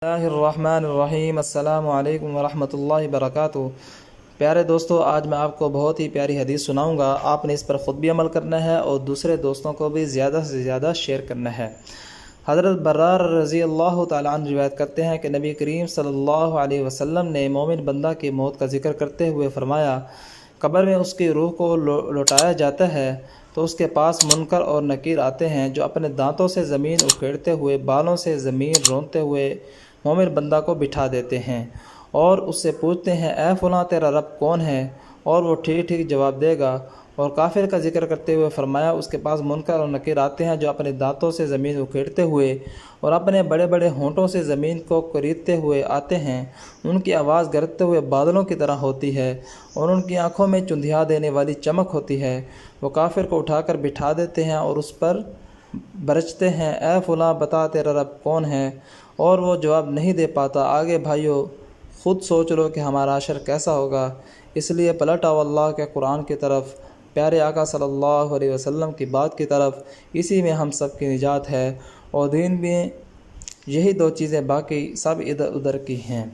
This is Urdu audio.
اللہ الرحمن الرحیم السلام علیکم ورحمۃ اللہ وبرکاتہ۔ پیارے دوستو، آج میں آپ کو بہت ہی پیاری حدیث سناؤں گا۔ آپ نے اس پر خود بھی عمل کرنا ہے اور دوسرے دوستوں کو بھی زیادہ سے زیادہ شیئر کرنا ہے۔ حضرت برار رضی اللہ تعالیٰ عنہ روایت کرتے ہیں کہ نبی کریم صلی اللہ علیہ وسلم نے مومن بندہ کی موت کا ذکر کرتے ہوئے فرمایا، قبر میں اس کی روح کو لوٹایا جاتا ہے تو اس کے پاس منکر اور نکیر آتے ہیں جو اپنے دانتوں سے زمین اکھیڑتے ہوئے، بالوں سے زمین رونتے ہوئے مومن بندہ کو بٹھا دیتے ہیں اور اس سے پوچھتے ہیں، اے فلاں تیرا رب کون ہے؟ اور وہ ٹھیک ٹھیک جواب دے گا۔ اور کافر کا ذکر کرتے ہوئے فرمایا، اس کے پاس منکر اور نکیر آتے ہیں جو اپنے دانتوں سے زمین اکھیڑتے ہوئے اور اپنے بڑے بڑے ہونٹوں سے زمین کو کریدتے ہوئے آتے ہیں۔ ان کی آواز گرجتے ہوئے بادلوں کی طرح ہوتی ہے اور ان کی آنکھوں میں چندھیا دینے والی چمک ہوتی ہے۔ وہ کافر کو اٹھا کر بٹھا دیتے ہیں اور اس پر برچتے ہیں، اے فلاں بتا تیرا رب کون ہے؟ اور وہ جواب نہیں دے پاتا۔ آگے بھائیو، خود سوچ لو کہ ہمارا حشر کیسا ہوگا۔ اس لیے پلٹ آؤ اللہ کے قرآن کی طرف، پیارے آقا صلی اللہ علیہ وسلم کی بات کی طرف۔ اسی میں ہم سب کی نجات ہے اور دین میں یہی دو چیزیں، باقی سب ادھر ادھر کی ہیں۔